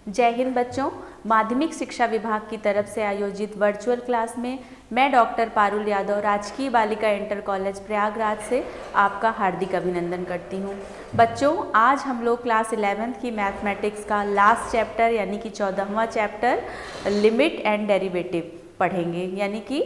जय हिंद बच्चों। माध्यमिक शिक्षा विभाग की तरफ से आयोजित वर्चुअल क्लास में मैं डॉक्टर पारुल यादव राजकीय बालिका इंटर कॉलेज प्रयागराज से आपका हार्दिक अभिनंदन करती हूँ। बच्चों, आज हम लोग क्लास 11th की मैथमेटिक्स का लास्ट चैप्टर यानी कि 14वां चैप्टर लिमिट एंड डेरिवेटिव पढ़ेंगे, यानी कि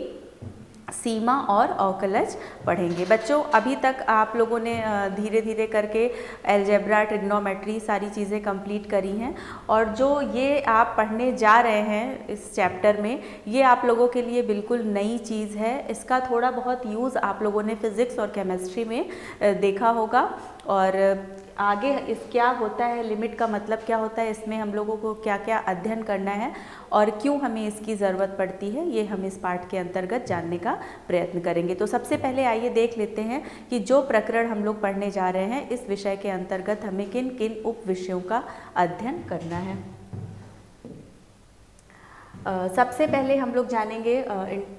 सीमा और अवकलज पढ़ेंगे। बच्चों, अभी तक आप लोगों ने धीरे धीरे करके अलजेब्रा, ट्रिग्नोमेट्री सारी चीज़ें कंप्लीट करी हैं, और जो ये आप पढ़ने जा रहे हैं इस चैप्टर में, ये आप लोगों के लिए बिल्कुल नई चीज़ है। इसका थोड़ा बहुत यूज़ आप लोगों ने फिज़िक्स और केमिस्ट्री में देखा होगा, और आगे इस क्या होता है, लिमिट का मतलब क्या होता है, इसमें हम लोगों को क्या क्या अध्ययन करना है और क्यों हमें इसकी ज़रूरत पड़ती है, ये हम इस पाठ के अंतर्गत जानने का प्रयत्न करेंगे। तो सबसे पहले आइए देख लेते हैं कि जो प्रकरण हम लोग पढ़ने जा रहे हैं, इस विषय के अंतर्गत हमें किन किन उप विषयों का अध्ययन करना है। सबसे पहले हम लोग जानेंगे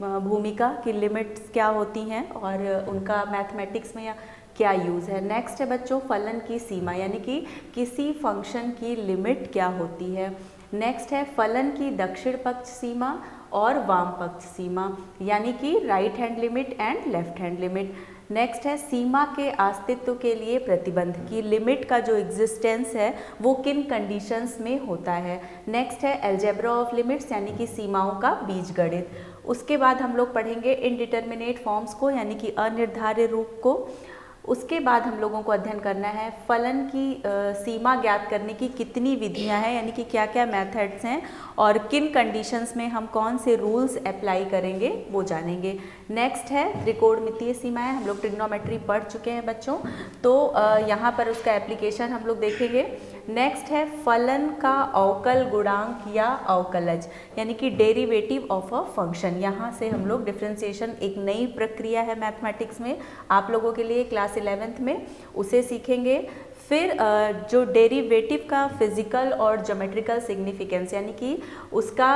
भूमिका की लिमिट्स क्या होती हैं और उनका मैथमेटिक्स में क्या यूज़ है। नेक्स्ट है बच्चों फलन की सीमा, यानी कि किसी फंक्शन की लिमिट क्या होती है। नेक्स्ट है फलन की दक्षिण पक्ष सीमा और वाम पक्ष सीमा, यानी कि right hand limit and left hand limit. Next है सीमा के अस्तित्व के लिए प्रतिबंध की लिमिट का जो एग्जिस्टेंस है वो किन कंडीशंस में होता है। नेक्स्ट है अलजेब्रा ऑफ लिमिट्स, यानी कि सीमाओं का बीजगणित। उसके बाद हम लोग पढ़ेंगे इनडिटर्मिनेट फॉर्म्स को, यानी कि अनिर्धार्य रूप को। उसके बाद हम लोगों को अध्ययन करना है फलन की सीमा ज्ञात करने की कितनी विधियां हैं, यानी कि क्या क्या मेथड्स हैं और किन कंडीशंस में हम कौन से रूल्स अप्लाई करेंगे वो जानेंगे। नेक्स्ट है त्रिकोणमितीय सीमाएं, हम लोग ट्रिग्नोमेट्री पढ़ चुके हैं बच्चों, तो यहाँ पर उसका एप्लीकेशन हम लोग देखेंगे। नेक्स्ट है फलन का अवकल गुणांक या अवकलज, यानी कि डेरिवेटिव ऑफ अ फंक्शन। यहाँ से हम लोग डिफ्रेंसिएशन, एक नई प्रक्रिया है मैथमेटिक्स में आप लोगों के लिए क्लास 11th में, उसे सीखेंगे। फिर जो डेरिवेटिव का फिजिकल और ज्योमेट्रिकल सिग्निफिकेंस, यानी कि उसका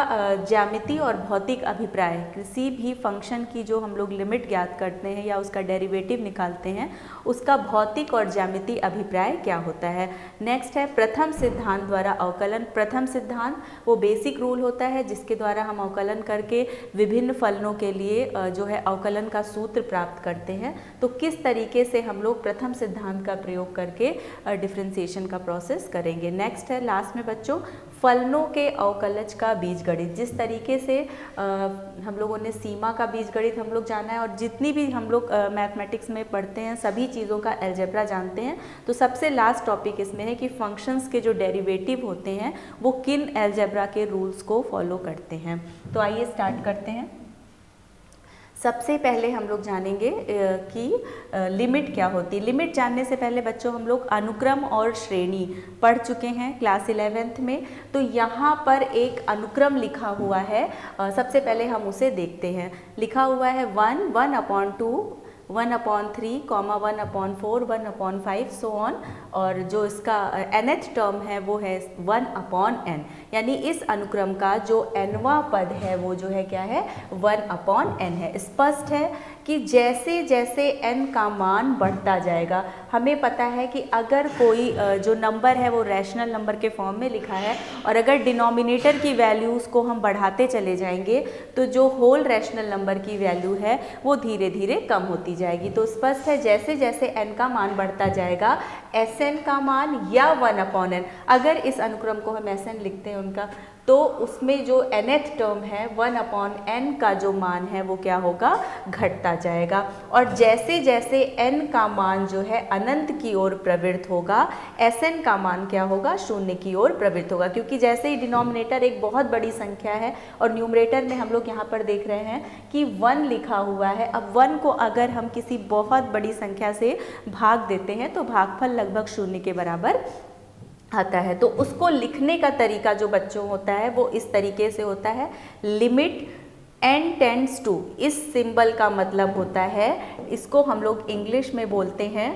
ज्यामिति और भौतिक अभिप्राय, किसी भी फंक्शन की जो हम लोग लिमिट ज्ञात करते हैं या उसका डेरिवेटिव निकालते हैं, उसका भौतिक और ज्यामिति अभिप्राय क्या होता है। नेक्स्ट है प्रथम सिद्धांत द्वारा अवकलन। प्रथम सिद्धांत वो बेसिक रूल होता है जिसके द्वारा हम अवकलन करके विभिन्न फलनों के लिए जो है अवकलन का सूत्र प्राप्त करते हैं। तो किस तरीके से हम लोग प्रथम सिद्धांत का प्रयोग करके डिफ्रेंसिएशन का प्रोसेस करेंगे। नेक्स्ट है लास्ट में बच्चों फलनों के अवकलज का बीजगणित। जिस तरीके से हम लोगों ने सीमा का बीजगणित हम लोग जाना है, और जितनी भी हम लोग मैथमेटिक्स में पढ़ते हैं सभी चीज़ों का अलजेब्रा जानते हैं, तो सबसे लास्ट टॉपिक इसमें है कि फंक्शंस के जो डेरिवेटिव होते हैं वो किन अलजेब्रा के रूल्स को फॉलो करते हैं। तो आइए स्टार्ट करते हैं। सबसे पहले हम लोग जानेंगे कि लिमिट क्या होती है। लिमिट जानने से पहले बच्चों हम लोग अनुक्रम और श्रेणी पढ़ चुके हैं क्लास 11th में, तो यहाँ पर एक अनुक्रम लिखा हुआ है, सबसे पहले हम उसे देखते हैं। लिखा हुआ है 1, 1/2, 1/3, 1/4, 1/5 सो ऑन, और जो इसका nth टर्म है वो है 1/n, यानी इस अनुक्रम का जो nवां पद है वो जो है क्या है 1/n है। स्पष्ट है कि जैसे जैसे n का मान बढ़ता जाएगा, हमें पता है कि अगर कोई जो नंबर है वो रैशनल नंबर के फॉर्म में लिखा है, और अगर डिनोमिनेटर की वैल्यूज़ को हम बढ़ाते चले जाएंगे तो जो होल रैशनल नंबर की वैल्यू है वो धीरे धीरे कम होती जाएगी। तो स्पष्ट है जैसे जैसे n का मान बढ़ता जाएगा, Sn का मान या 1/n, अगर इस अनुक्रम को हम Sn लिखते हैं उनका, तो उसमें जो nth टर्म है 1/n का जो मान है वो क्या होगा, घटता जाएगा। और जैसे जैसे n का मान जो है अनंत की ओर प्रवृत्त होगा, Sn का मान क्या होगा, 0 की ओर प्रवृत्त होगा। क्योंकि जैसे ही डिनोमिनेटर एक बहुत बड़ी संख्या है और न्यूमरेटर में हम लोग यहाँ पर देख रहे हैं कि 1 लिखा हुआ है, अब 1 को अगर हम किसी बहुत बड़ी संख्या से भाग देते हैं तो भागफल लगभग 0 के बराबर आता है। तो उसको लिखने का तरीका जो बच्चों होता है वो इस तरीके से होता है, लिमिट n टेंड्स टू, इस सिंबल का मतलब होता है, इसको हम लोग इंग्लिश में बोलते हैं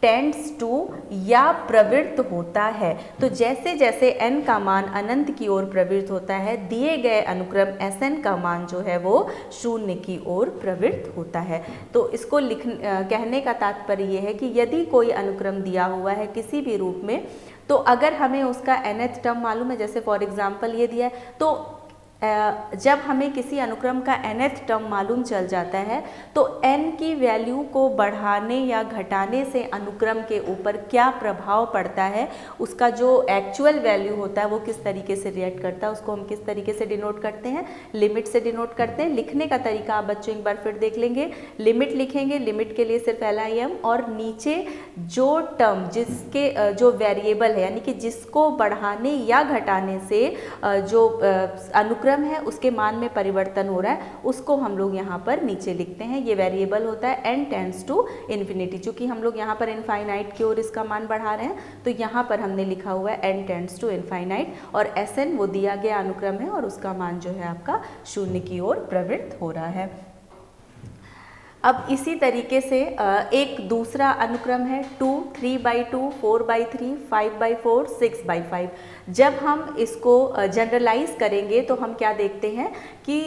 टेंड्स टू या प्रवृत्त होता है। तो जैसे जैसे n का मान अनंत की ओर प्रवृत्त होता है, दिए गए अनुक्रम Sn का मान जो है वो 0 की ओर प्रवृत्त होता है। तो इसको कहने का तात्पर्य ये है कि यदि कोई अनुक्रम दिया हुआ है किसी भी रूप में, तो अगर हमें उसका nth टर्म मालूम है, जैसे फॉर एग्जांपल ये दिया है, तो जब हमें किसी अनुक्रम का nth टर्म मालूम चल जाता है तो n की वैल्यू को बढ़ाने या घटाने से अनुक्रम के ऊपर क्या प्रभाव पड़ता है, उसका जो एक्चुअल वैल्यू होता है वो किस तरीके से रिएक्ट करता है, उसको हम किस तरीके से डिनोट करते हैं, लिमिट से डिनोट करते हैं। लिखने का तरीका आप बच्चों एक बार फिर देख लेंगे। लिमिट लिखेंगे, लिमिट के लिए सिर्फ LIM, और नीचे जो टर्म जिसके जो वेरिएबल है यानी कि जिसको बढ़ाने या घटाने से जो अनुक्रम है उसके मान में परिवर्तन हो रहा है, उसको हम लोग यहाँ पर नीचे लिखते हैं। ये वेरिएबल होता है n टेंड्स टू इन्फिनिटी। चूंकि हम लोग यहाँ पर इनफाइनाइट की ओर इसका मान बढ़ा रहे हैं तो यहाँ पर हमने लिखा हुआ है n टेंड्स टू इनफाइनाइट, और Sn वो दिया गया अनुक्रम है और उसका मान जो है आपका 0 की ओर प्रवृत्त हो रहा है। अब इसी तरीके से एक दूसरा अनुक्रम है 2, 3/2, 4/3, 5/4, 6/5। जब हम इसको जनरलाइज करेंगे तो हम क्या देखते हैं कि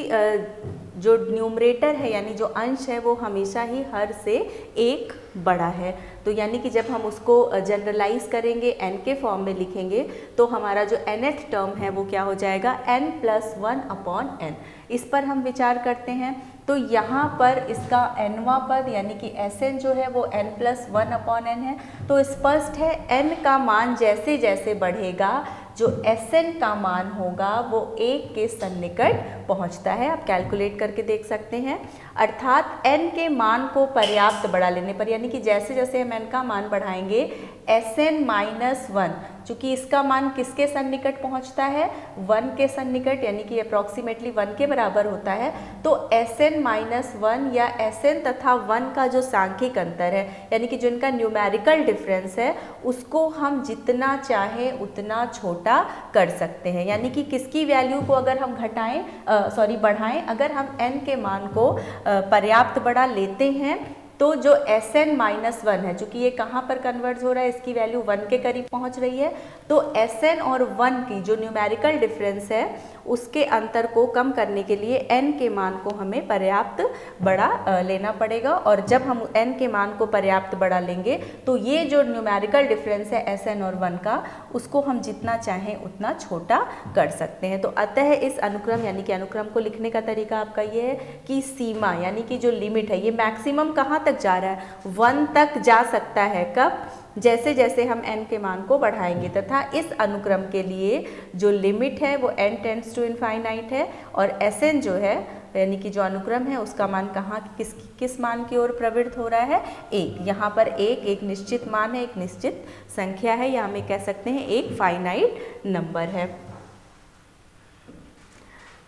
जो न्यूमरेटर है यानी जो अंश है वो हमेशा ही हर से एक बड़ा है। तो यानी कि जब हम उसको जनरलाइज करेंगे, n के फॉर्म में लिखेंगे, तो हमारा जो nth टर्म है वो क्या हो जाएगा, n+1/n। इस पर हम विचार करते हैं तो यहाँ पर इसका nवां पद यानी कि Sn जो है वो n+1/n है। तो स्पष्ट है n का मान जैसे जैसे बढ़ेगा जो Sn का मान होगा वो 1 के सन्निकट पहुँचता है। आप कैलकुलेट करके देख सकते हैं। अर्थात n के मान को पर्याप्त बढ़ा लेने पर, यानी कि जैसे जैसे हम n का मान बढ़ाएंगे Sn-1, चूँकि इसका मान किसके सन्निकट पहुँचता है, 1 के सन्निकट, यानी कि अप्रॉक्सीमेटली 1 के बराबर होता है। तो Sn-1 या Sn तथा 1 का जो सांख्यिक अंतर है यानी कि जो इनका न्यूमेरिकल डिफरेंस है उसको हम जितना चाहें उतना छोटा कर सकते हैं। यानी कि किसकी वैल्यू को अगर हम बढ़ाएं, अगर हम n के मान को पर्याप्त बड़ा लेते हैं तो जो Sn-1 है, चूँकि ये कहाँ पर कन्वर्ज हो रहा है, इसकी वैल्यू 1 के करीब पहुँच रही है, तो Sn और 1 की जो न्यूमेरिकल डिफरेंस है उसके अंतर को कम करने के लिए n के मान को हमें पर्याप्त बड़ा लेना पड़ेगा। और जब हम n के मान को पर्याप्त बड़ा लेंगे तो ये जो न्यूमेरिकल डिफरेंस है Sn और 1 का, उसको हम जितना चाहें उतना छोटा कर सकते हैं। तो अतः इस अनुक्रम यानी कि अनुक्रम को लिखने का तरीका आपका ये है कि सीमा यानी कि जो लिमिट है ये मैक्सिमम कहाँ तक जा रहा है, 1 तक जा सकता है। कब, जैसे जैसे हम n के मान को बढ़ाएंगे, तथा इस अनुक्रम के लिए जो लिमिट है वो n टेंड्स टू इनफाइनाइट है, और Sn जो है यानी कि जो अनुक्रम है उसका मान कहाँ किस मान की ओर प्रवृत्त हो रहा है, 1। यहाँ पर एक निश्चित मान है, एक निश्चित संख्या है, या हमें कह सकते हैं एक फाइनाइट नंबर है।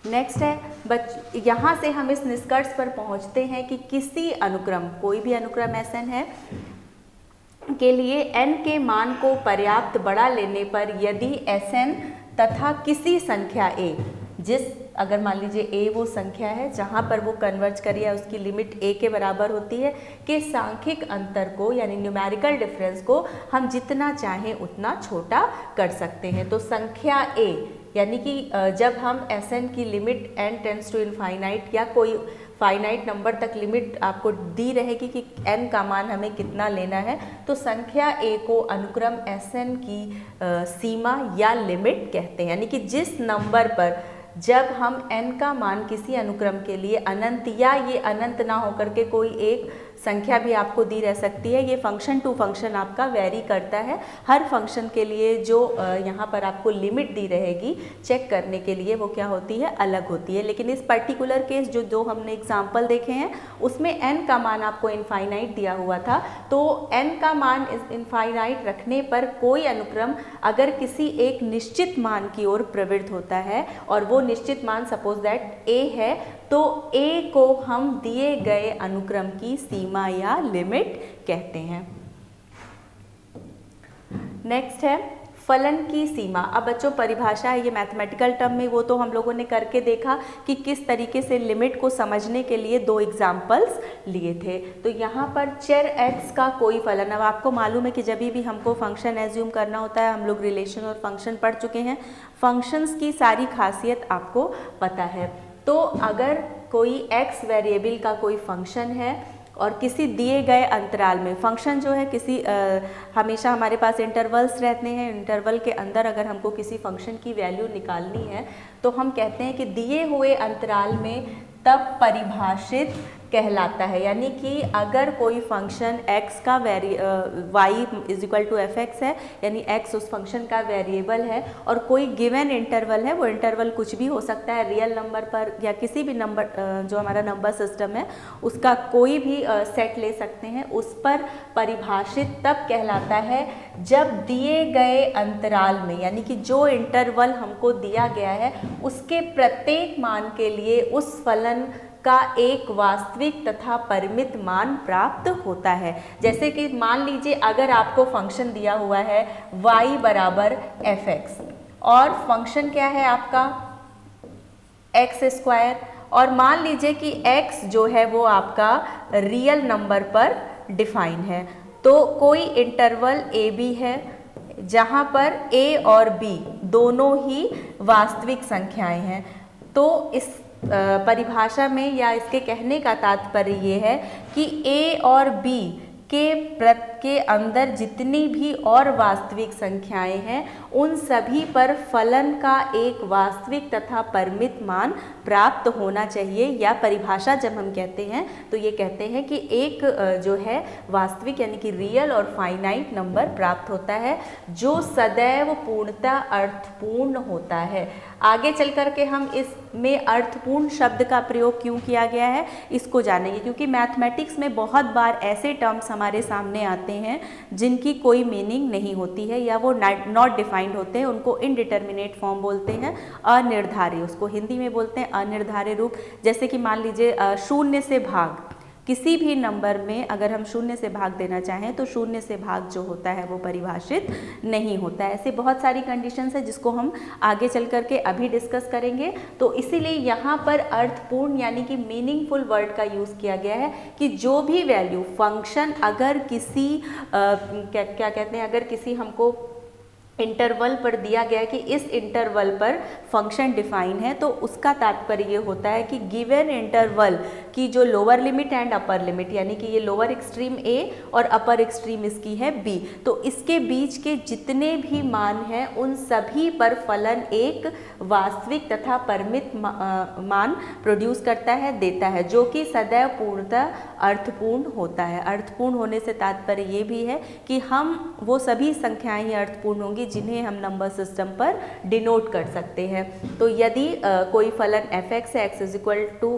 नेक्स्ट है यहाँ से हम इस निष्कर्ष पर पहुँचते हैं कि किसी अनुक्रम, कोई भी अनुक्रम Sn है के लिए n के मान को पर्याप्त बड़ा लेने पर यदि Sn तथा किसी संख्या a, अगर मान लीजिए a वो संख्या है जहाँ पर वो कन्वर्ज करी है उसकी लिमिट a के बराबर होती है, कि सांख्यिक अंतर को यानी न्यूमेरिकल डिफरेंस को हम जितना चाहें उतना छोटा कर सकते हैं। तो संख्या a यानी कि जब हम Sn की limit n tends to infinite या कोई फाइनाइट नंबर तक लिमिट आपको दी रहेगी कि n का मान हमें कितना लेना है, तो संख्या a को अनुक्रम Sn की सीमा या लिमिट कहते हैं। यानी कि जिस नंबर पर जब हम n का मान किसी अनुक्रम के लिए अनंत या ये अनंत ना होकर के कोई एक संख्या भी आपको दी रह सकती है, ये फंक्शन टू फंक्शन आपका वेरी करता है। हर फंक्शन के लिए जो यहाँ पर आपको लिमिट दी रहेगी चेक करने के लिए वो क्या होती है, अलग होती है। लेकिन इस पर्टिकुलर केस जो दो हमने एग्जाम्पल देखे हैं उसमें n का मान आपको इनफाइनाइट दिया हुआ था, तो n का मान इनफाइनाइट रखने पर कोई अनुक्रम अगर किसी एक निश्चित मान की ओर प्रवृत्त होता है और वो निश्चित मान सपोज दैट a है, तो a को हम दिए गए अनुक्रम की सीमा या लिमिट कहते हैं। नेक्स्ट है फलन की सीमा। अब बच्चों परिभाषा है ये मैथमेटिकल टर्म में, वो तो हम लोगों ने करके देखा कि किस तरीके से लिमिट को समझने के लिए दो एग्जाम्पल्स लिए थे। तो यहाँ पर चर x का कोई फलन, अब आपको मालूम है कि जब भी हमको फंक्शन एज्यूम करना होता है, हम लोग रिलेशन और फंक्शन पढ़ चुके हैं, फंक्शंस की सारी खासियत आपको पता है। तो अगर कोई x वेरिएबल का कोई फंक्शन है और किसी दिए गए अंतराल में फंक्शन जो है किसी हमेशा हमारे पास इंटरवल्स रहते हैं, इंटरवल के अंदर अगर हमको किसी फंक्शन की वैल्यू निकालनी है तो हम कहते हैं कि दिए हुए अंतराल में तब परिभाषित कहलाता है। यानी कि अगर कोई फंक्शन x का y is equal to F X है, यानी x उस फंक्शन का वेरिएबल है और कोई गिवन इंटरवल है, वो इंटरवल कुछ भी हो सकता है, रियल नंबर पर या किसी भी नंबर जो हमारा नंबर सिस्टम है उसका कोई भी सेट ले सकते हैं, उस पर परिभाषित तब कहलाता है जब दिए गए अंतराल में, यानी कि जो इंटरवल हमको दिया गया है उसके प्रत्येक मान के लिए उस फलन का एक वास्तविक तथा परिमित मान प्राप्त होता है। जैसे कि मान लीजिए अगर आपको फंक्शन दिया हुआ है y बराबर एफ एक्स और फंक्शन क्या है आपका एक्स स्क्वायर, और मान लीजिए कि x जो है वो आपका रियल नंबर पर डिफाइन है, तो कोई इंटरवल a b है जहाँ पर a और b दोनों ही वास्तविक संख्याएं हैं। तो इस परिभाषा में या इसके कहने का तात्पर्य ये है कि a और b के अंदर जितनी भी और वास्तविक संख्याएं हैं उन सभी पर फलन का एक वास्तविक तथा परिमित मान प्राप्त होना चाहिए। या परिभाषा जब हम कहते हैं तो ये कहते हैं कि एक जो है वास्तविक यानी कि रियल और फाइनाइट नंबर प्राप्त होता है जो सदैव पूर्णतः अर्थपूर्ण होता है। आगे चल कर के हम इसमें अर्थपूर्ण शब्द का प्रयोग क्यों किया गया है इसको जानेंगे, क्योंकि मैथमेटिक्स में बहुत बार ऐसे टर्म्स हमारे सामने आते हैं जिनकी कोई मीनिंग नहीं होती है या वो नॉट डिफाइंड होते हैं, उनको इनडिटर्मिनेट फॉर्म बोलते हैं, अनिर्धारित, उसको हिंदी में बोलते हैं अनिर्धारित रूप। जैसे कि मान लीजिए शून्य से भाग, किसी भी नंबर में अगर हम शून्य से भाग देना चाहें तो शून्य से भाग जो होता है वो परिभाषित नहीं होता है। ऐसे बहुत सारी कंडीशंस है जिसको हम आगे चल करके अभी डिस्कस करेंगे। तो इसीलिए यहाँ पर अर्थपूर्ण यानी कि मीनिंगफुल वर्ड का यूज़ किया गया है कि जो भी वैल्यू फंक्शन अगर किसी क्या कहते हैं, अगर किसी हमको इंटरवल पर दिया गया है कि इस इंटरवल पर फंक्शन डिफाइन है, तो उसका तात्पर्य ये होता है कि गिवन इंटरवल की जो lower limit and upper limit, यानी कि ये लोअर एक्सट्रीम a और अपर एक्सट्रीम इसकी है b, तो इसके बीच के जितने भी मान हैं उन सभी पर फलन एक वास्तविक तथा परिमित मान प्रोड्यूस करता है, देता है, जो कि सदैव पूर्णतः अर्थपूर्ण होता है। अर्थपूर्ण होने से तात्पर्य ये भी है कि हम वो सभी संख्याएं ही अर्थपूर्ण होंगी जिन्हें हम नंबर सिस्टम पर डिनोट कर सकते हैं। तो यदि कोई फलन एफ एक्स है, X is equal to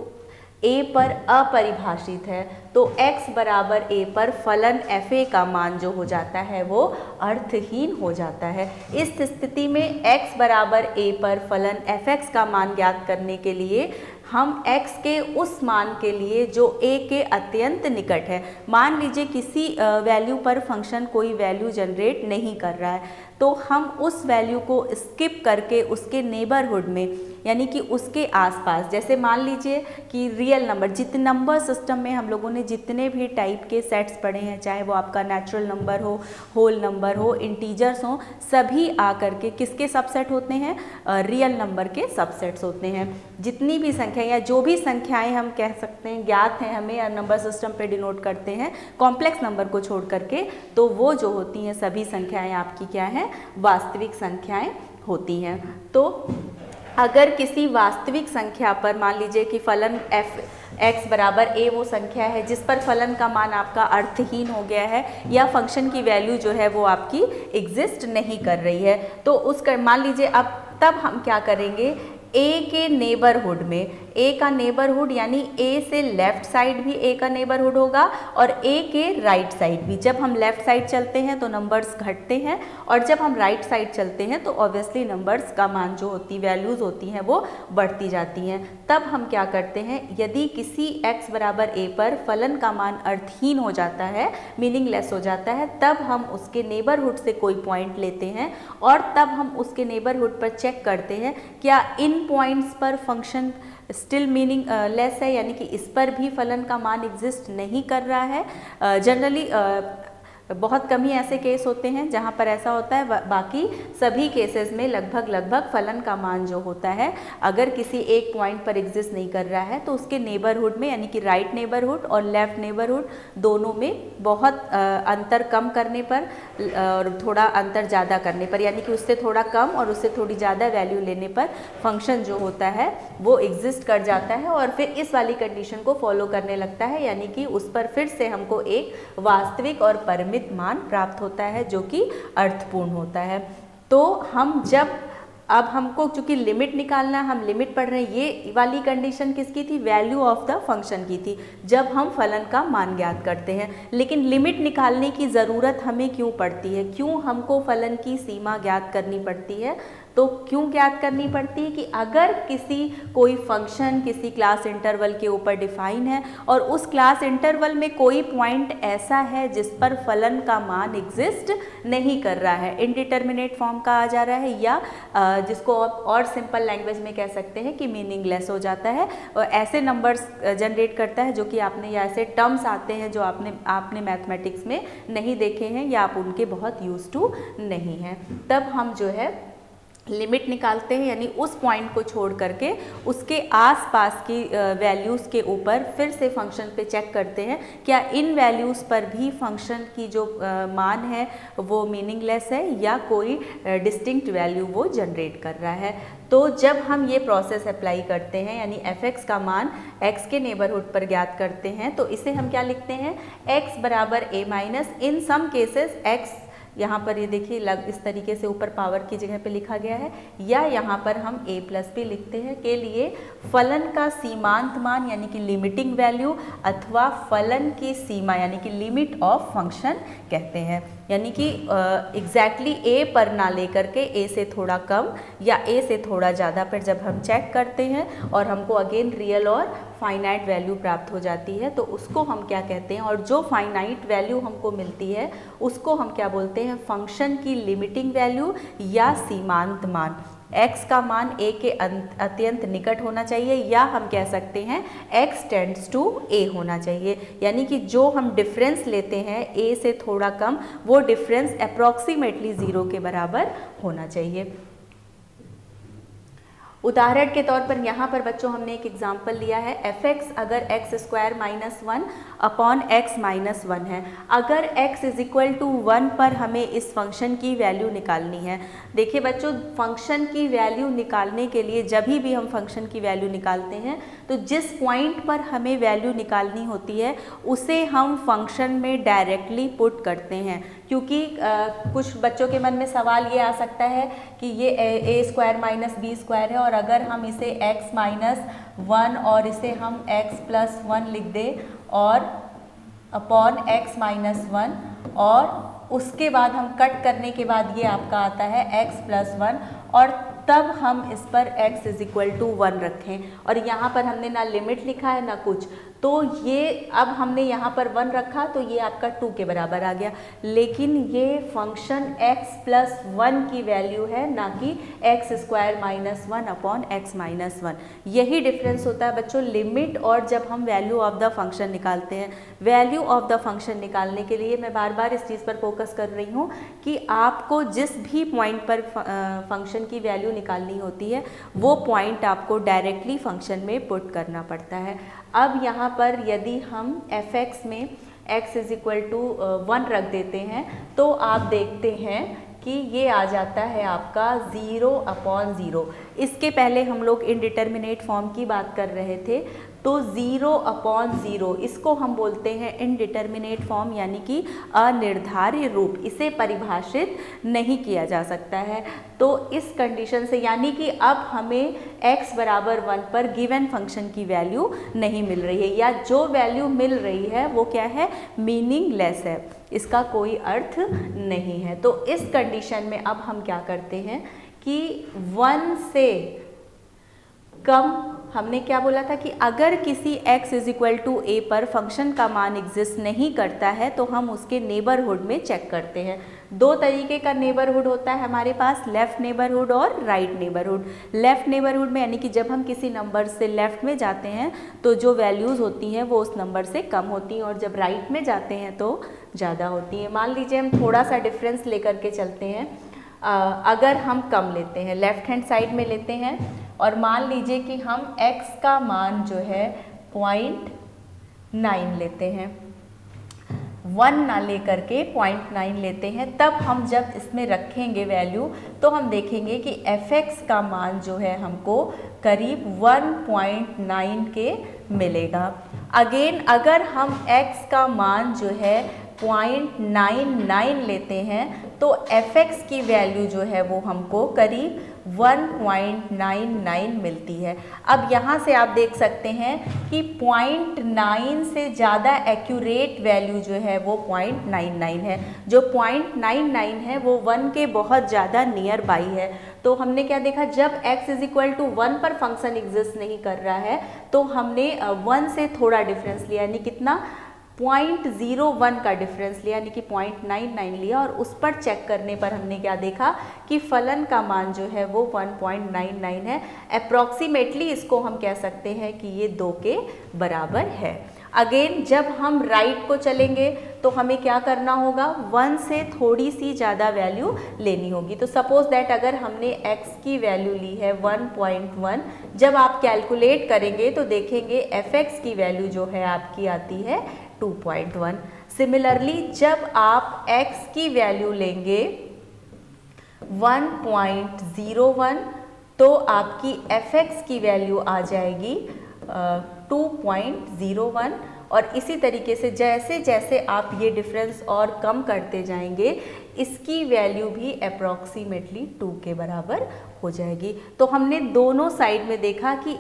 a पर अपरिभाषित है, तो x बराबर a पर फलन एफ ए का मान जो हो जाता है वो अर्थहीन हो जाता है। इस स्थिति में x बराबर a पर फलन एफ एक्स का मान ज्ञात करने के लिए हम x के उस मान के लिए जो a के अत्यंत निकट है, मान लीजिए किसी वैल्यू पर फंक्शन कोई वैल्यू जनरेट नहीं कर रहा है, तो हम उस वैल्यू को स्किप करके उसके नेबरहुड में यानी कि उसके आसपास, जैसे मान लीजिए कि रियल नंबर, जितने नंबर सिस्टम में हम लोगों ने जितने भी टाइप के सेट्स पढ़े हैं, चाहे वो आपका नेचुरल नंबर हो, होल नंबर हो, इंटीजर्स हो, सभी आकर के किसके सबसेट होते हैं, रियल नंबर के सबसेट्स होते हैं। जितनी भी संख्या या जो भी संख्याएं हम कह सकते हैं ज्ञात हैं हमें या नंबर सिस्टम पे डिनोट करते हैं कॉम्प्लेक्स नंबर को छोड़ करके, तो वो जो होती हैं सभी संख्याएं आपकी क्या हैं, वास्तविक संख्याएं होती हैं। तो अगर किसी वास्तविक संख्या पर मान लीजिए कि फलन एफ एक्स बराबर a वो संख्या है जिस पर फलन का मान आपका अर्थहीन हो गया है या फंक्शन की वैल्यू जो है वो आपकी एग्जिस्ट नहीं कर रही है, तो उस मान लीजिए अब तब हम क्या करेंगे, a के नेबरहुड में, a का नेबरहुड यानी a से लेफ्ट साइड भी a का नेबरहुड होगा और a के राइट साइड भी। जब हम लेफ्ट साइड चलते हैं तो नंबर्स घटते हैं और जब हम राइट साइड चलते हैं तो ऑब्वियसली नंबर्स का मान जो होती वैल्यूज़ होती हैं वो बढ़ती जाती हैं। तब हम क्या करते हैं, यदि किसी x बराबर a पर फलन का मान अर्थहीन हो जाता है, मीनिंगलेस हो जाता है, तब हम उसके नेबरहुड से कोई पॉइंट लेते हैं और तब हम उसके नेबरहुड पर चेक करते हैं क्या इन पॉइंट्स पर फंक्शन स्टिल मीनिंग लेस है, यानी कि इस पर भी फलन का मान एग्जिस्ट नहीं कर रहा है। जनरली बहुत कम ही ऐसे केस होते हैं जहाँ पर ऐसा होता है, बाकी सभी केसेस में लगभग फलन का मान जो होता है अगर किसी एक पॉइंट पर एग्जिस्ट नहीं कर रहा है तो उसके नेबरहुड में, यानी कि राइट नेबरहुड और लेफ्ट नेबरहुड दोनों में बहुत अंतर कम करने पर और थोड़ा अंतर ज़्यादा करने पर, यानी कि उससे थोड़ा कम और उससे थोड़ी ज़्यादा वैल्यू लेने पर फंक्शन जो होता है वो एग्जिस्ट कर जाता है और फिर इस वाली कंडीशन को फॉलो करने लगता है, यानी कि उस पर फिर से हमको एक वास्तविक और परिमित मान प्राप्त होता है जो कि अर्थपूर्ण होता है। तो हम जब अब हमको चूंकि लिमिट निकालना, हम लिमिट पढ़ रहे हैं, ये वाली कंडीशन किसकी थी, वैल्यू ऑफ द फंक्शन की थी जब हम फलन का मान ज्ञात करते हैं। लेकिन लिमिट निकालने की ज़रूरत हमें क्यों पड़ती है, क्यों हमको फलन की सीमा ज्ञात करनी पड़ती है? तो क्यों ज्ञात करनी पड़ती है कि अगर कोई फंक्शन किसी क्लास इंटरवल के ऊपर डिफाइन है और उस क्लास इंटरवल में कोई पॉइंट ऐसा है जिस पर फलन का मान एग्जिस्ट नहीं कर रहा है, इनडिटर्मिनेट फॉर्म का आ जा रहा है, या जिसको और सिंपल लैंग्वेज में कह सकते हैं कि मीनिंगलेस हो जाता है, और ऐसे नंबर्स जनरेट करता है जो कि आपने, या ऐसे टर्म्स आते हैं जो आपने मैथमेटिक्स में नहीं देखे हैं या आप उनके बहुत यूज टू नहीं हैं, तब हम जो है लिमिट निकालते हैं, यानी उस पॉइंट को छोड़ करके उसके आसपास की वैल्यूज़ के ऊपर फिर से फंक्शन पे चेक करते हैं क्या इन वैल्यूज़ पर भी फंक्शन की जो मान है वो मीनिंगलेस है या कोई डिस्टिंक्ट वैल्यू वो जनरेट कर रहा है। तो जब हम ये प्रोसेस अप्लाई करते हैं, यानी f(x) का मान x के नेबरहुड पर ज्ञात करते हैं, तो इसे हम क्या लिखते हैं, x बराबर a minus, in some cases x यहाँ पर ये देखिए इस तरीके से ऊपर पावर की जगह पे लिखा गया है, या यहाँ पर हम a प्लस b लिखते हैं, के लिए फलन का सीमांत मान यानी कि लिमिटिंग वैल्यू अथवा फलन की सीमा यानी कि लिमिट ऑफ फंक्शन कहते हैं। यानी कि एग्जैक्टली a पर ना लेकर के a से थोड़ा कम या a से थोड़ा ज़्यादा पर जब हम चेक करते हैं और हमको अगेन रियल और फाइनाइट वैल्यू प्राप्त हो जाती है तो उसको हम क्या कहते हैं, और जो फाइनाइट वैल्यू हमको मिलती है उसको हम क्या बोलते हैं, फंक्शन की लिमिटिंग वैल्यू या सीमांत मान। x का मान a के अत्यंत निकट होना चाहिए, या हम कह सकते हैं x टेंड्स टू a होना चाहिए, यानी कि जो हम डिफरेंस लेते हैं a से थोड़ा कम, वो डिफरेंस अप्रॉक्सीमेटली 0 के बराबर होना चाहिए। उदाहरण के तौर पर यहाँ पर बच्चों हमने एक एग्जाम्पल लिया है, f(x) अगर x² minus 1 upon x minus 1 है, अगर x इज इक्वल टू 1 पर हमें इस फंक्शन की वैल्यू निकालनी है। देखिए बच्चों, फंक्शन की वैल्यू निकालने के लिए जब भी हम फंक्शन की वैल्यू निकालते हैं तो जिस पॉइंट पर हमें वैल्यू निकालनी होती है उसे हम फंक्शन में डायरेक्टली पुट करते हैं, क्योंकि कुछ बच्चों के मन में सवाल ये आ सकता है कि ये a² माइनस b² है और अगर हम इसे x माइनस 1 और इसे हम x प्लस 1 लिख दें और अपॉन x माइनस 1 और उसके बाद हम कट करने के बाद ये आपका आता है x प्लस 1 और तब हम इस पर x इज इक्वल टू 1 रखें, और यहाँ पर हमने ना लिमिट लिखा है ना कुछ, तो ये अब हमने यहाँ पर 1 रखा तो ये आपका 2 के बराबर आ गया, लेकिन ये फंक्शन x प्लस 1 की वैल्यू है, ना कि x² minus 1 upon x minus 1। यही डिफरेंस होता है बच्चों लिमिट और जब हम वैल्यू ऑफ द फंक्शन निकालते हैं। वैल्यू ऑफ द फंक्शन निकालने के लिए मैं बार बार इस चीज़ पर फोकस कर रही हूँ कि आपको जिस भी पॉइंट पर फंक्शन की वैल्यू निकालनी होती है वो पॉइंट आपको डायरेक्टली फंक्शन में पुट करना पड़ता है। अब यहाँ पर यदि हम f(x) में x इज इक्वल टू 1 रख देते हैं तो आप देखते हैं कि ये आ जाता है आपका 0 अपॉन 0। इसके पहले हम लोग इनडिटर्मिनेट फॉर्म की बात कर रहे थे, तो 0 अपॉन 0 इसको हम बोलते हैं इनडिटर्मिनेट फॉर्म, यानी कि अनिर्धारित रूप, इसे परिभाषित नहीं किया जा सकता है। तो इस कंडीशन से यानी कि अब हमें x बराबर 1 पर गिवन फंक्शन की वैल्यू नहीं मिल रही है, या जो वैल्यू मिल रही है वो क्या है, मीनिंगलेस है, इसका कोई अर्थ नहीं है। तो इस कंडीशन में अब हम क्या करते हैं कि 1 से कम, हमने क्या बोला था कि अगर किसी x is equal to a पर फंक्शन का मान एग्जिस्ट नहीं करता है तो हम उसके नेबरहुड में चेक करते हैं। दो तरीके का नेबरहुड होता है हमारे पास, लेफ्ट नेबरहुड और राइट नेबरहुड। लेफ्ट नेबरहुड में यानी कि जब हम किसी नंबर से लेफ्ट में जाते हैं तो जो वैल्यूज़ होती हैं वो उस नंबर से कम होती हैं, और जब राइट में जाते हैं तो ज़्यादा होती हैं। मान लीजिए हम थोड़ा सा डिफरेंस लेकर के चलते हैं। अगर हम कम लेते हैं, लेफ्ट हैंड साइड में लेते हैं, और मान लीजिए कि हम x का मान जो है 0.9 लेते हैं, 1 ना लेकर के 0.9 लेते हैं, तब हम जब इसमें रखेंगे वैल्यू तो हम देखेंगे कि fx का मान जो है हमको करीब 1.9 के मिलेगा। अगेन अगर हम x का मान जो है 0.99 लेते हैं तो fx की वैल्यू जो है वो हमको करीब 1.99 मिलती है। अब यहाँ से आप देख सकते हैं कि 0.9 से ज़्यादा एक्यूरेट वैल्यू जो है वो 0.99 है। जो 0.99 है वो 1 के बहुत ज़्यादा नियर बाई है। तो हमने क्या देखा, जब x इज इक्वल टू 1 पर फंक्शन एग्जिस्ट नहीं कर रहा है तो हमने 1 से थोड़ा डिफरेंस लिया, यानी कितना 0.01 का डिफरेंस लिया, यानी कि 0.99 लिया, और उस पर चेक करने पर हमने क्या देखा कि फलन का मान जो है वो 1.99 है। अप्रॉक्सीमेटली इसको हम कह सकते हैं कि ये 2 के बराबर है। अगेन जब हम राइट को चलेंगे तो हमें क्या करना होगा, 1 से थोड़ी सी ज़्यादा वैल्यू लेनी होगी। तो सपोज दैट अगर हमने x की वैल्यू ली है 1.1, जब आप कैलकुलेट करेंगे तो देखेंगे fx की वैल्यू जो है आपकी आती है 2.1। सिमिलरली जब आप x की वैल्यू लेंगे 1.01 तो आपकी fx की वैल्यू आ जाएगी 2.01, और इसी तरीके से जैसे जैसे आप ये डिफरेंस और कम करते जाएंगे इसकी वैल्यू भी अप्रॉक्सीमेटली 2 के बराबर हो जाएगी। तो हमने दोनों साइड में देखा कि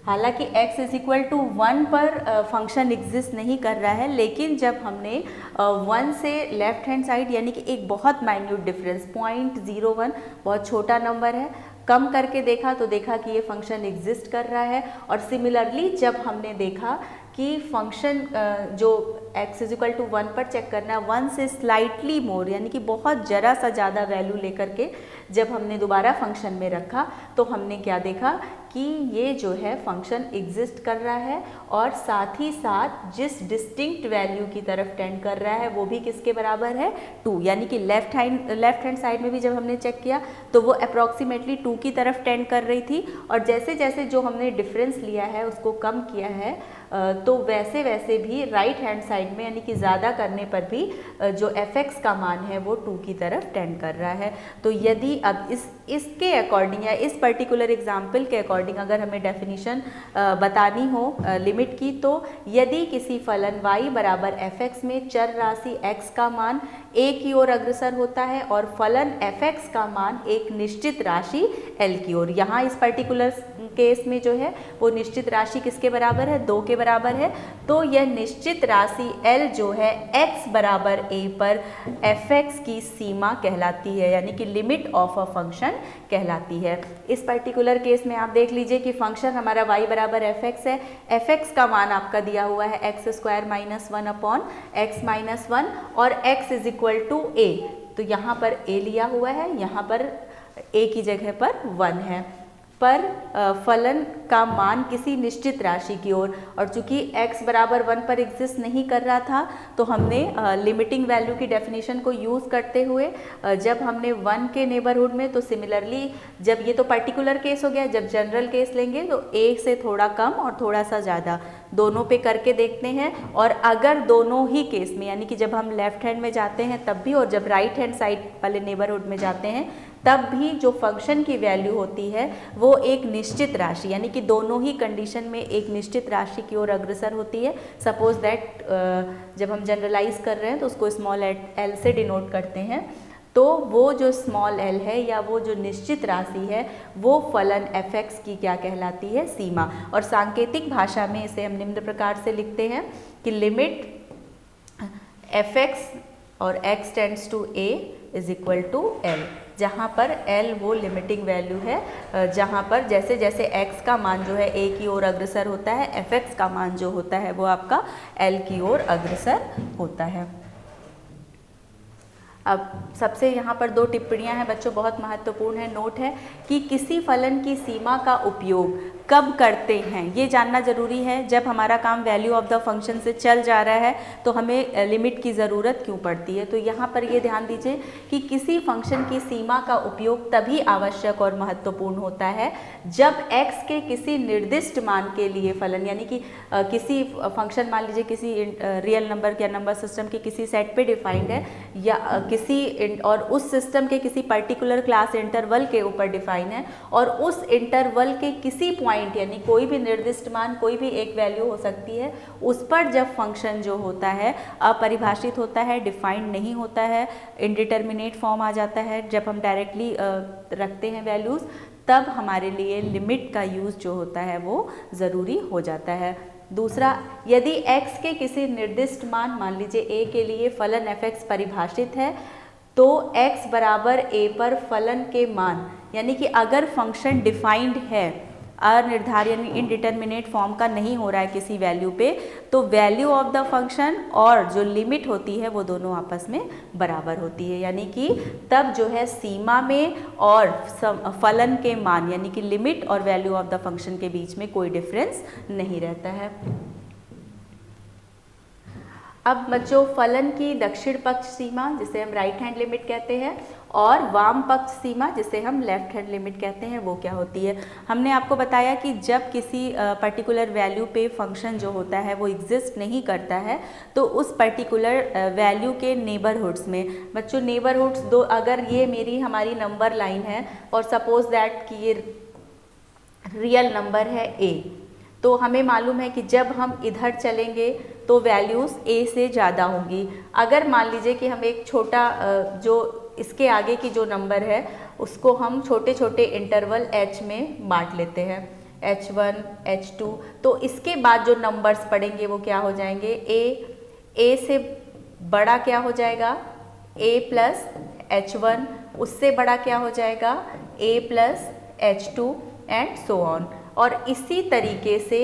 हालांकि x इज इक्वल टू 1 पर फंक्शन एग्जिस्ट नहीं कर रहा है, लेकिन जब हमने 1 से लेफ्ट हैंड साइड यानी कि एक बहुत माइन्यूट डिफरेंस 0.01 बहुत छोटा नंबर है, कम करके देखा तो देखा कि ये फंक्शन एग्जिस्ट कर रहा है। और सिमिलरली जब हमने देखा कि फंक्शन जो x इज इक्वल टू 1 पर चेक करना है, 1 से स्लाइटली मोर यानी कि बहुत ज़रा सा ज़्यादा वैल्यू लेकर के जब हमने दोबारा फंक्शन में रखा तो हमने क्या देखा कि ये जो है फंक्शन एग्जिस्ट कर रहा है, और साथ ही साथ जिस डिस्टिंक्ट वैल्यू की तरफ टेंड कर रहा है वो भी किसके बराबर है 2, यानी कि लेफ्ट हैंड साइड में भी जब हमने चेक किया तो वो अप्रॉक्सीमेटली 2 की तरफ टेंड कर रही थी, और जैसे जैसे जो हमने डिफरेंस लिया है उसको कम किया है तो वैसे वैसे भी राइट हैंड साइड में यानी कि ज़्यादा करने पर भी जो fx का मान है वो 2 की तरफ टेंड कर रहा है। तो यदि अब इसके अकॉर्डिंग या इस पर्टिकुलर एग्जाम्पल के अकॉर्डिंग अगर हमें डेफिनेशन बतानी हो लिमिट की, तो यदि किसी फलन y बराबर fx में चर राशि x का मान a की ओर अग्रसर होता है और फलन fx का मान एक निश्चित राशि l की ओर, यहाँ इस पर्टिकुलर केस में जो है वो निश्चित राशि किसके बराबर है 2 के बराबर है, तो यह निश्चित राशि l जो है x बराबर a पर fx की सीमा कहलाती है, यानी कि लिमिट ऑफ अ फंक्शन कहलाती है। इस पर्टिकुलर केस में आप देख लीजिए कि फंक्शन हमारा y बराबर fx है, fx का मान आपका दिया हुआ है x² - 1 अपॉन x - 1 और x is equal to a, तो यहाँ पर a लिया हुआ है, यहाँ पर a की जगह पर 1 है, पर फलन का मान किसी निश्चित राशि की ओर, और चूंकि x बराबर 1 पर एग्जिस्ट नहीं कर रहा था तो हमने लिमिटिंग वैल्यू की डेफिनेशन को यूज़ करते हुए जब हमने 1 के नेबरहुड में, तो सिमिलरली जब ये तो पर्टिकुलर केस हो गया, जब जनरल केस लेंगे तो a से थोड़ा कम और थोड़ा सा ज़्यादा दोनों पे करके देखते हैं, और अगर दोनों ही केस में यानी कि जब हम लेफ्ट हैंड में जाते हैं तब भी और जब राइट हैंड साइड वाले नेबरहुड में जाते हैं तब भी जो फंक्शन की वैल्यू होती है वो एक निश्चित राशि यानी कि दोनों ही कंडीशन में एक निश्चित राशि की ओर अग्रसर होती है। सपोज दैट जब हम जनरलाइज कर रहे हैं तो उसको स्मॉल एल से डिनोट करते हैं, तो वो जो स्मॉल एल है या वो जो निश्चित राशि है वो फलन fx की क्या कहलाती है सीमा, और सांकेतिक भाषा में इसे हम निम्न प्रकार से लिखते हैं कि लिमिट fx और x tends to a is equal to l, जहाँ पर l वो लिमिटिंग वैल्यू है, जहाँ पर जैसे जैसे x का मान जो है a की ओर अग्रसर होता है, fx का मान जो होता है वो आपका l की ओर अग्रसर होता है। अब सबसे यहाँ पर 2 टिप्पणियाँ हैं बच्चों, बहुत महत्वपूर्ण है, नोट है कि किसी फलन की सीमा का उपयोग कब करते हैं ये जानना जरूरी है। जब हमारा काम वैल्यू ऑफ द फंक्शन से चल जा रहा है तो हमें लिमिट की ज़रूरत क्यों पड़ती है। तो यहाँ पर ये ध्यान दीजिए कि किसी फंक्शन की सीमा का उपयोग तभी आवश्यक और महत्वपूर्ण होता है जब x के किसी निर्दिष्ट मान के लिए फलन, यानी कि किसी फंक्शन मान लीजिए किसी रियल नंबर या नंबर सिस्टम के किसी सेट पे डिफाइंड है या किसी और उस सिस्टम के किसी पर्टिकुलर क्लास इंटरवल के ऊपर डिफाइन है और उस इंटरवल के किसी पॉइंट, यानी कोई भी निर्दिष्ट मान, कोई भी एक वैल्यू हो सकती है, उस पर जब फंक्शन जो होता है अपरिभाषित होता है, डिफाइंड नहीं होता है, इनडिटर्मिनेट फॉर्म आ जाता है, जब हम डायरेक्टली रखते हैं वैल्यूज़, तब हमारे लिए लिमिट का यूज़ जो होता है वो ज़रूरी हो जाता है। दूसरा, यदि x के किसी निर्दिष्ट मान लीजिए a के लिए फलन fx परिभाषित है तो x बराबर a पर फलन के मान, यानी कि अगर फंक्शन डिफाइंड है, अनिर्धारित यानी इनडिटर्मिनेट फॉर्म का नहीं हो रहा है किसी वैल्यू पे, तो वैल्यू ऑफ द फंक्शन और जो लिमिट होती है वो दोनों आपस में बराबर होती है, यानी कि तब जो है सीमा में और फलन के मान यानी कि लिमिट और वैल्यू ऑफ द फंक्शन के बीच में कोई डिफरेंस नहीं रहता है। अब बच्चों, फलन की दक्षिण पक्ष सीमा जिसे हम राइट हैंड लिमिट कहते हैं और वाम पक्ष सीमा जिसे हम लेफ्ट हैंड लिमिट कहते हैं वो क्या होती है। हमने आपको बताया कि जब किसी पर्टिकुलर वैल्यू पे फंक्शन जो होता है वो एग्जिस्ट नहीं करता है तो उस पर्टिकुलर वैल्यू के नेबरहुड्स में, बच्चों नेबरहुड्स दो, अगर ये मेरी हमारी नंबर लाइन है और सपोज दैट कि ये रियल नंबर है a, तो हमें मालूम है कि जब हम इधर चलेंगे तो वैल्यूज़ a से ज़्यादा होंगी। अगर मान लीजिए कि हम एक छोटा जो इसके आगे की जो नंबर है उसको हम छोटे छोटे इंटरवल h में बांट लेते हैं, h1, h2, तो इसके बाद जो नंबर्स पड़ेंगे वो क्या हो जाएंगे, a से बड़ा क्या हो जाएगा a प्लस h1, उससे बड़ा क्या हो जाएगा a plus h2 and so on. और इसी तरीके से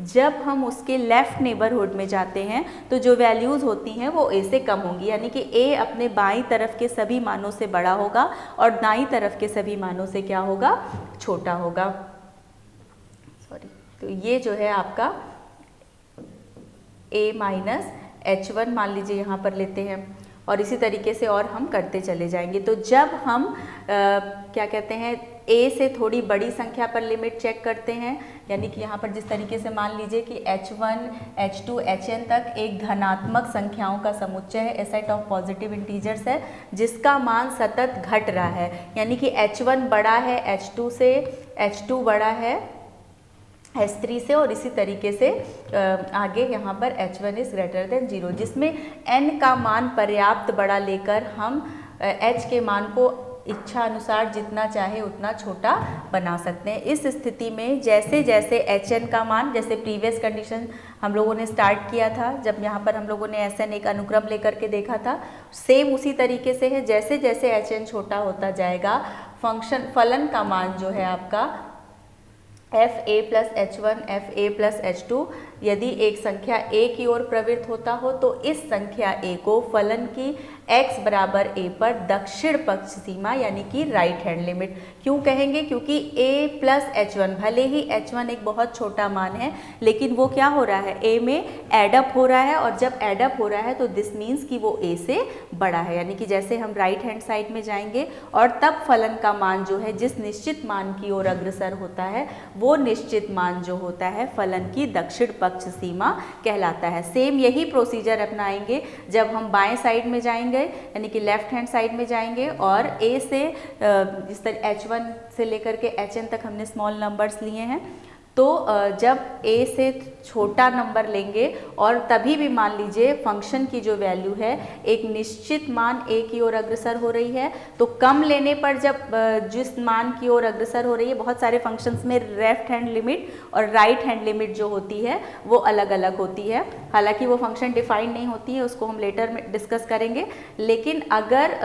जब हम उसके लेफ्ट नेबरहुड में जाते हैं तो जो वैल्यूज़ होती हैं वो a से कम होंगी, यानी कि a अपने बाईं तरफ के सभी मानों से बड़ा होगा और दाईं तरफ के सभी मानों से क्या होगा, छोटा होगा। सॉरी, तो ये जो है आपका a माइनस h1 मान लीजिए यहाँ पर लेते हैं और इसी तरीके से और हम करते चले जाएंगे। तो जब हम क्या कहते हैं a से थोड़ी बड़ी संख्या पर लिमिट चेक करते हैं, यानी कि यहाँ पर जिस तरीके से मान लीजिए कि h1, h2, hn तक एक धनात्मक संख्याओं का समुच्चय है, ए सेट ऑफ पॉजिटिव इंटीजर्स है जिसका मान सतत घट रहा है, यानी कि h1 बड़ा है h2 से, h2 बड़ा है h3 से और इसी तरीके से आगे यहाँ पर h1 इज ग्रेटर देन 0, जिसमें n का मान पर्याप्त बड़ा लेकर हम h के मान को इच्छा अनुसार जितना चाहे उतना छोटा बना सकते हैं। इस स्थिति में जैसे जैसे hn का मान, जैसे प्रीवियस कंडीशन हम लोगों ने स्टार्ट किया था जब यहाँ पर हम लोगों ने SN एक अनुक्रम लेकर के देखा था, सेम उसी तरीके से है। जैसे जैसे hn छोटा होता जाएगा फंक्शन फलन का मान जो है आपका fa plus h1, fa plus h2, यदि एक संख्या a की ओर प्रवृत्त होता हो तो इस संख्या a को फलन की x बराबर a पर दक्षिण पक्ष सीमा यानी कि राइट हैंड लिमिट क्यों कहेंगे, क्योंकि a प्लस h1, भले ही h1 एक बहुत छोटा मान है लेकिन वो क्या हो रहा है, a में एडअप हो रहा है और जब एडअप हो रहा है तो दिस मीन्स कि वो a से बड़ा है, यानी कि जैसे हम राइट हैंड साइड में जाएंगे और तब फलन का मान जो है जिस निश्चित मान की ओर अग्रसर होता है वो निश्चित मान जो होता है फलन की दक्षिण पक्ष सीमा कहलाता है। सेम यही प्रोसीजर अपनाएंगे जब हम बाएं साइड में जाएंगे, यानी कि लेफ्ट हैंड साइड में जाएंगे और a से जिस तरह h1 से लेकर के hn तक हमने स्मॉल नंबर्स लिए हैं, तो जब a से छोटा नंबर लेंगे और तभी भी मान लीजिए फंक्शन की जो वैल्यू है एक निश्चित मान a की ओर अग्रसर हो रही है, तो कम लेने पर जब जिस मान की ओर अग्रसर हो रही है, बहुत सारे फंक्शंस में लेफ्ट हैंड लिमिट और राइट हैंड लिमिट जो होती है वो अलग अलग होती है। हालांकि वो फंक्शन डिफाइंड नहीं होती है, उसको हम लेटर में डिस्कस करेंगे, लेकिन अगर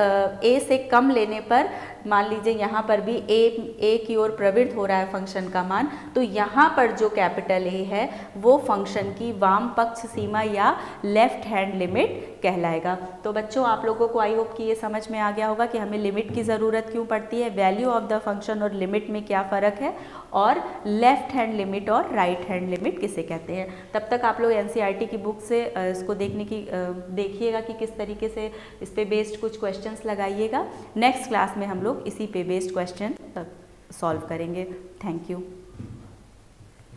a से कम लेने पर मान लीजिए यहाँ पर भी ए की ओर प्रवृत्त हो रहा है फंक्शन का मान, तो यहाँ पर जो कैपिटल ए है वो फंक्शन की वाम पक्ष सीमा या लेफ्ट हैंड लिमिट कहलाएगा। तो बच्चों आप लोगों को आई होप कि ये समझ में आ गया होगा कि हमें लिमिट की ज़रूरत क्यों पड़ती है, वैल्यू ऑफ द फंक्शन और लिमिट में क्या फ़र्क है, और लेफ्ट हैंड लिमिट और राइट हैंड लिमिट किसे कहते हैं। तब तक आप लोग एनसीईआरटी की बुक से इसको देखिएगा कि किस तरीके से इस पे बेस्ड कुछ क्वेश्चंस लगाइएगा। नेक्स्ट क्लास में हम लोग इसी पे बेस्ड क्वेश्चन सॉल्व करेंगे। Thank you.